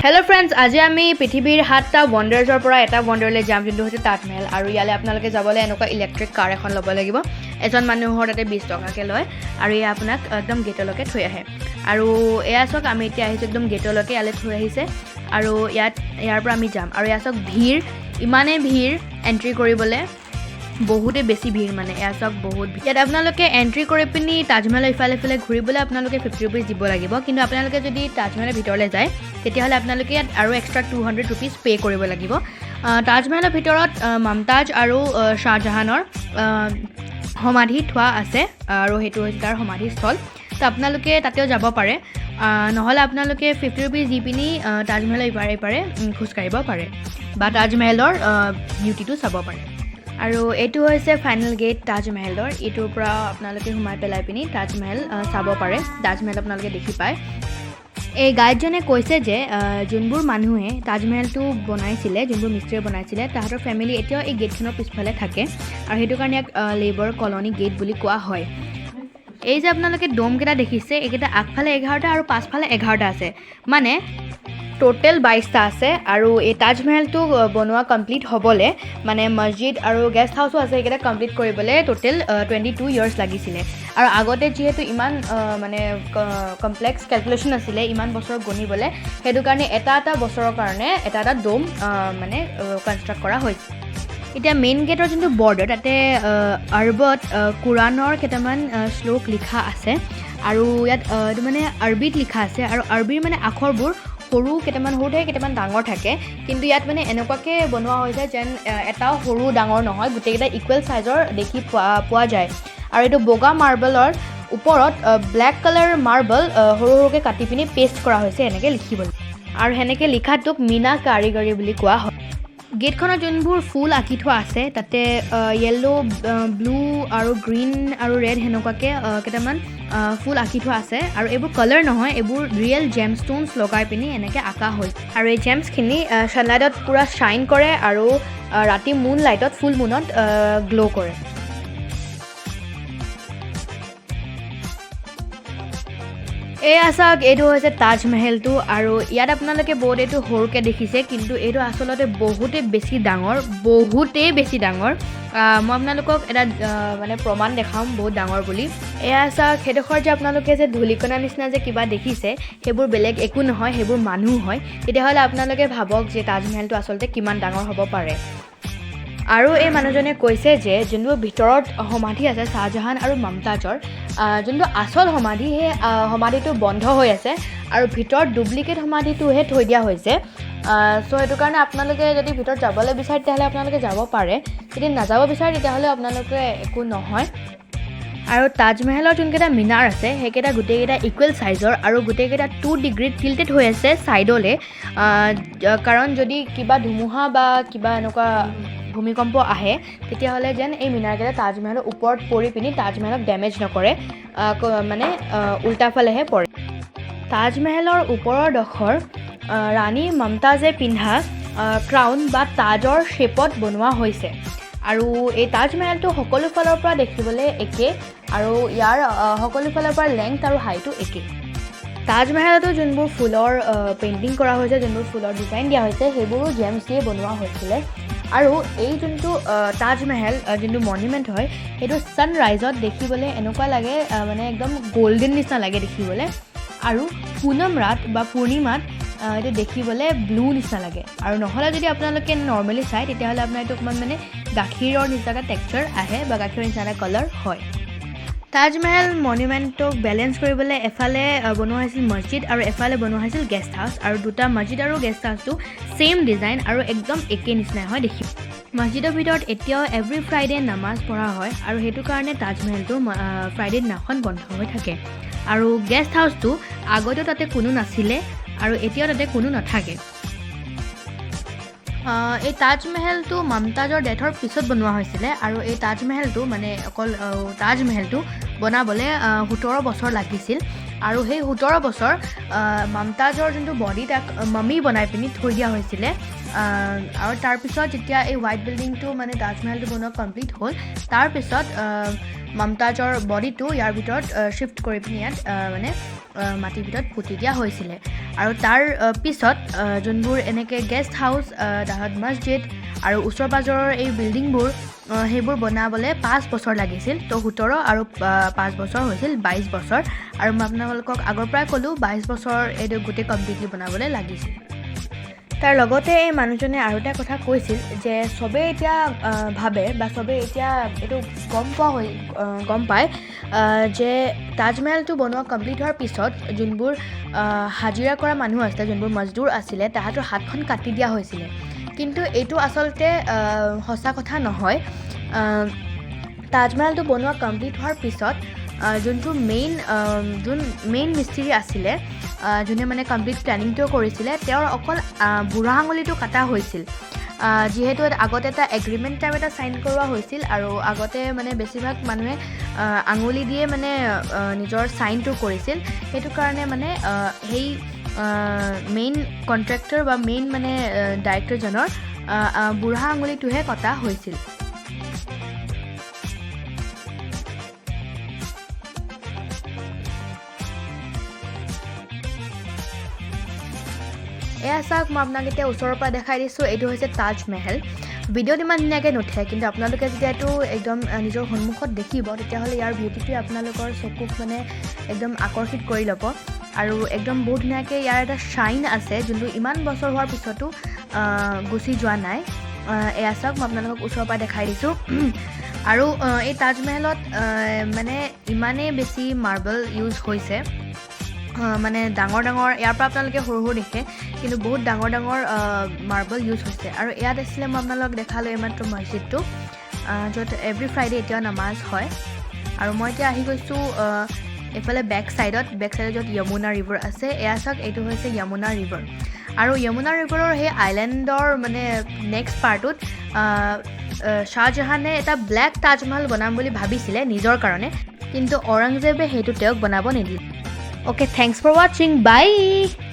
Hello friends, आज आमी पृथ्वीर 7टा वंडार्सर পৰা এটা वंडारले যাম যোনটো হৈছে তাজমহল আৰু ইয়ালে আপোনালোকে যাবলৈ এনেকুৱা ইলেক্ট্ৰিক কাৰ এখন ল'ব লাগিব। এজন মানুহৰ তাতে 20 টকাকে লয় আৰু ইয়া আপোনাক একদম গেটলৈকে থৈ আহে। আৰু এয়া চক আমি এতিয়া আহিছো একদম গেটলৈকে ইয়ালে থৈ আহিছে আৰু ইয়াৰ পৰা আমি যাম আৰু এয়া চক ভিৰ ইমানে ভিৰ এন্ট্ৰি কৰিবলৈ বহুতে বেছি ভিৰ মানে এয়া চক বহুত ইয়াত আপোনালোকে এন্ট্ৰি কৰি পিনি তাজমহলৰ ইফালে ঘূৰিবলৈ আপোনালোকে 50 रुपीस দিব লাগিব। কিন্তু আপোনালোকে যদি তাজমহলৰ ভিতৰলৈ যায় তেতিয়াহ'লে আপোনালোকে ইয়াত আৰু এক্সট্ৰা 200 रुपीस পে কৰিব লাগিব। তাজমহলৰ ভিতৰত মমতাজ আৰু শাহজাহানৰ সমাধি থোৱা আছে আৰু হেতু হৈছে তাৰ সমাধিস্থল। তো আপোনালোকে তাতেও যাব পাৰে, নহলে আপোনালোকে 50 रुपीस দি পিনি তাজমহলৰ ইপাৰে খোজ কাঢ়িব পাৰে বা তাজমহলৰ বিউটিটো চাব পাৰে। আৰু এইটো হৈছে ফাইনেল গেট তাজমহলৰ। এইটোৰ পৰা আপোনালোকে সোমাই পেলাই পিনি তাজমহল চাব পাৰে। তাজমহল আপোনালোকে দেখি পায়। এই গাইডজনে কৈছে যে যোনবোৰ মানুহে তাজমহলটো বনাইছিলে, যোনবোৰ মিস্ত্ৰীয়ে বনাইছিলে, তাহাঁতৰ ফেমিলি এতিয়াও এই গেটখনৰ পিছফালে থাকে আৰু সেইটো কাৰণে ইয়াক লেবাৰ কলনি গেট বুলি কোৱা হয়। এই যে আপোনালোকে ডোমকেইটা দেখিছে, এইকেইটা আগফালে 11টা আৰু পাছফালে 11টা আছে, মানে টোটেল 22টা আছে। আৰু এই তাজমহলটো বনোৱা কমপ্লিট হ'বলৈ মানে মছজিদ আৰু গেষ্ট হাউচো আছে, এইকেইটা কমপ্লিট কৰিবলৈ টোটেল 22 ইয়াৰ্ছ লাগিছিলে। আৰু আগতে যিহেতু ইমান মানে কমপ্লেক্স কেলকুলেশ্যন আছিলে ইমান বছৰ গণিবলৈ, সেইটো কাৰণে এটা বছৰৰ কাৰণে এটা ডোম মানে কনষ্ট্ৰাক্ট কৰা হৈছে। এতিয়া মেইন গেটৰ যোনটো বৰ্ডাৰ তাতে আৰবত কোৰাণৰ কেইটামান শ্লোক লিখা আছে আৰু ইয়াত এইটো মানে আৰবিত লিখা আছে আৰু আৰবিৰ মানে আখৰবোৰ সৰু কেইটামান সৰু থাকে, কেইটামান ডাঙৰ থাকে। কিন্তু ইয়াত মানে এনেকুৱাকৈ বনোৱা হৈছে যেন এটাও সৰু ডাঙৰ নহয়, গোটেইকেইটা ইকুৱেল চাইজৰ দেখি পোৱা যায়। আৰু এইটো বগা মাৰ্বলৰ ওপৰত ব্লেক কালাৰ মাৰ্বল সৰু সৰুকৈ কাটি পিনি পেষ্ট কৰা হৈছে এনেকৈ লিখিবলৈ, আৰু সেনেকৈ লিখাটোক মীনা কাৰিকৰী বুলি কোৱা হয়। গেটখনত যোনবোৰ ফুল আঁকি থোৱা আছে তাতে য়েল্লো, ব্লু আৰু গ্ৰীণ আৰু ৰেড সেনেকুৱাকৈ কেইটামান ফুল আঁকি থোৱা আছে। আৰু এইবোৰ কালাৰ নহয়, এইবোৰ ৰিয়েল জেম ষ্টোনছ লগাই পিনি এনেকৈ আঁকা হয়। আৰু এই জেমছখিনি ছানলাইটত পূৰা শ্বাইন কৰে আৰু ৰাতি মুন লাইটত ফুল মুনত গ্ল' কৰে। এয়া চাওক, এইটো হৈছে তাজমহলটো আৰু ইয়াত আপোনালোকে বহুত এইটো সৰুকৈ দেখিছে, কিন্তু এইটো আচলতে বহুতেই বেছি ডাঙৰ। মই আপোনালোকক এটা মানে প্ৰমাণ দেখাম বহুত ডাঙৰ বুলি। এয়া চাওক, সেইডোখৰ যে আপোনালোকে যে ধূলিকণা নিচিনা যে কিবা দেখিছে, সেইবোৰ বেলেগ একো নহয়, সেইবোৰ মানুহ হয়। তেতিয়াহ'লে আপোনালোকে ভাবক যে তাজমহলটো আচলতে কিমান ডাঙৰ হ'ব পাৰে। আৰু এই মানুহজনে কৈছে যে যোনবোৰ ভিতৰত সমাধি আছে শাহজাহান আৰু মমতাজৰ, যোনটো আচল সমাধি সেই সমাধিটো বন্ধ হৈ আছে আৰু ভিতৰত ডুপ্লিকেট সমাধিটোহে থৈ দিয়া হৈছে। চ' সেইটো কাৰণে আপোনালোকে যদি ভিতৰত যাবলৈ বিচাৰে তেতিয়াহ'লে আপোনালোকে যাব পাৰে, যদি নাযাব বিচাৰে তেতিয়াহ'লে আপোনালোকে একো নহয়। আৰু তাজমহলৰ যোনকেইটা মিনাৰ আছে সেইকেইটা গোটেইকেইটা ইকুৱেল চাইজৰ আৰু গোটেইকেইটা 2 ডিগ্ৰীত টিল্টেড হৈ আছে ছাইডলৈ, কাৰণ যদি কিবা ধুমুহা বা কিবা এনেকুৱা ভূমিকম্প আহে তেতিয়াহ'লে যেন এই মিনাৰকেইটা তাজমহলৰ ওপৰত পৰি পিনি তাজমহলক ডেমেজ নকৰে, মানে উল্টাফালেহে পৰে। তাজমহলৰ ওপৰৰ ডোখৰ ৰাণী মমতাজে পিন্ধা ক্ৰাউন বা তাজৰ শ্বেপত বনোৱা হৈছে। আৰু এই তাজমহলটো সকলো ফালৰ পৰা দেখিবলৈ একে আৰু ইয়াৰ সকলো ফালৰ পৰা লেংথ আৰু হাইটো একে। তাজমহলতো যোনবোৰ ফুলৰ পেইণ্টিং কৰা হৈছে, যোনবোৰ ফুলৰ ডিজাইন দিয়া হৈছে, সেইবোৰো জেমছ দিয়ে বনোৱা হৈছিলে। আৰু এই যোনটো তাজমহল যোনটো মনুমেণ্ট হয় সেইটো ছানৰাইজত দেখিবলৈ এনেকুৱা লাগে মানে একদম গল্ডেন নিচিনা লাগে দেখিবলৈ, আৰু পুনম ৰাত বা পূৰ্ণিমাত এইটো দেখিবলৈ ব্লু নিচিনা লাগে। আৰু নহ'লে যদি আপোনালোকে নৰ্মেলি চায় তেতিয়াহ'লে আপোনাৰ এইটো অকণমান মানে গাখীৰৰ নিচিনা এটা টেক্সচাৰ আহে বা গাখীৰৰ নিচিনা এটা কালাৰ হয়। তাজমহল মনুমেণ্টটোক বেলেঞ্চ কৰিবলৈ এফালে বনোৱা হৈছিল মছজিদ আৰু এফালে বনোৱা হৈছিল গেষ্ট হাউচ, আৰু দুটা মছজিদ আৰু গেষ্ট হাউচটো ছেইম ডিজাইন আৰু একদম একে নিচিনা হয় দেখিব। মছজিদৰ ভিতৰত এতিয়াও এভৰি ফ্ৰাইডে নামাজ পঢ়া হয় আৰু সেইটো কাৰণে তাজমহলটো ফ্ৰাইডে দিনাখন বন্ধ হৈ থাকে। আৰু গেষ্ট হাউচটো আগতেও তাতে কোনো নাছিলে আৰু এতিয়াও তাতে কোনো নাথাকে। এই তাজমহলটো মমতাজৰ ডেথৰ পিছত বনোৱা হৈছিলে আৰু এই তাজমহলটো মানে অকল তাজমহলটো বনাবলৈ 17 বছৰ লাগিছিল। আৰু সেই 17 বছৰ মমতাজৰ যোনটো বডি তাক মামি বনাই পিনি থৈ দিয়া হৈছিলে আৰু তাৰপিছত যেতিয়া এই হোৱাইট বিল্ডিংটো মানে তাজমহলটো বনোৱা কমপ্লিট হ'ল তাৰপিছত মমতাজৰ বডিটো ইয়াৰ ভিতৰত শ্বিফ্ট কৰি পিনি ইয়াত মানে মাটিৰ ভিতৰত পুতি দিয়া হৈছিলে আৰু তাৰ পিছত যোনবোৰ এনেকৈ গেষ্ট হাউচ তাহাঁত মছজিদ আৰু ওচৰ পাজৰৰ এই বিল্ডিংবোৰ সেইবোৰ বনাবলৈ 5 বছৰ লাগিছিল তো 17 আৰু 5 বছৰ হৈছিল 22 বছৰ আৰু মই আপোনালোকক আগৰ পৰাই ক'লোঁ 22 বছৰ এইটো গোটেই কমপ্লিটলি বনাবলৈ লাগিছিল তাৰ লগতে এই মানুহজনে আৰু এটা কথা কৈছিল যে চবেই এতিয়া ভাবে বা চবেই এতিয়া এইটো গম পায় যে তাজমহলটো বনোৱা কমপ্লিট হোৱাৰ পিছত যোনবোৰ হাজিৰা কৰা মানুহ আছিলে যোনবোৰ মজদুৰ আছিলে তাহাঁতৰ হাতখন কাটি দিয়া হৈছিলে কিন্তু এইটো আচলতে সঁচা কথা নহয় তাজমহলটো বনোৱা কমপ্লিট হোৱাৰ পিছত যোনটো মেইন মিস্ত্ৰী আছিলে যোনে মানে কমপ্লিট প্লেনিংটো কৰিছিলে তেওঁৰ অকল বুঢ়া আঙুলিটো কাটা হৈছিল যিহেতু আগতে এটা এগ্ৰিমেণ্ট টাইপ এটা চাইন কৰোৱা হৈছিল আৰু আগতে মানে বেছিভাগ মানুহে আঙুলি দিয়ে মানে নিজৰ চাইনটো কৰিছিল সেইটো কাৰণে মানে সেই মেইন কণ্ট্ৰেক্টৰ বা মেইন মানে ডাইৰেক্টৰজনৰ বুঢ়া আঙুলিটোহে কটা হৈছিল এয়া চাওক মই আপোনাক এতিয়া ওচৰৰ পৰা দেখাই দিছোঁ এইটো হৈছে তাজমহল ভিডিঅ'ত ইমান ধুনীয়াকৈ নুঠে কিন্তু আপোনালোকে যেতিয়া এইটো একদম নিজৰ সন্মুখত দেখিব তেতিয়াহ'লে ইয়াৰ বিউটিটোৱে আপোনালোকৰ চকুক মানে একদম আকৰ্ষিত কৰি ল'ব আৰু একদম বহুত ধুনীয়াকৈ ইয়াৰ এটা শ্বাইন আছে যোনটো ইমান বছৰ হোৱাৰ পিছতো গুচি যোৱা নাই এয়া চাওক মই আপোনালোকক ওচৰৰ পৰা দেখাই দিছোঁ আৰু এই তাজমহলত মানে ইমানেই বেছি মাৰ্বল ইউজ হৈছে মানে ডাঙৰ ইয়াৰ পৰা আপোনালোকে সৰু দেখে কিন্তু বহুত ডাঙৰ মাৰ্বল ইউজ হৈছে আৰু ইয়াত আছিলে মই আপোনালোকক দেখালোঁ এইমাত্ৰ মছজিদটো য'ত এভৰি ফ্ৰাইডে এতিয়াও নামাজ হয় আৰু মই এতিয়া আহি গৈছোঁ এইফালে বেক চাইডত য'ত যমুনা ৰিভাৰ আছে এয়া চাওক এইটো হৈছে যমুনা ৰিভাৰ আৰু যমুনা ৰিভাৰৰ সেই আইলেণ্ডৰ মানে নেক্সট পাৰ্টটোত শ্বাহজাহানে এটা ব্লেক তাজমহল বনাম বুলি ভাবিছিলে নিজৰ কাৰণে কিন্তু ঔৰংজেবে সেইটো তেওঁক বনাব নিদিলে Okay, thanks for watching. Bye.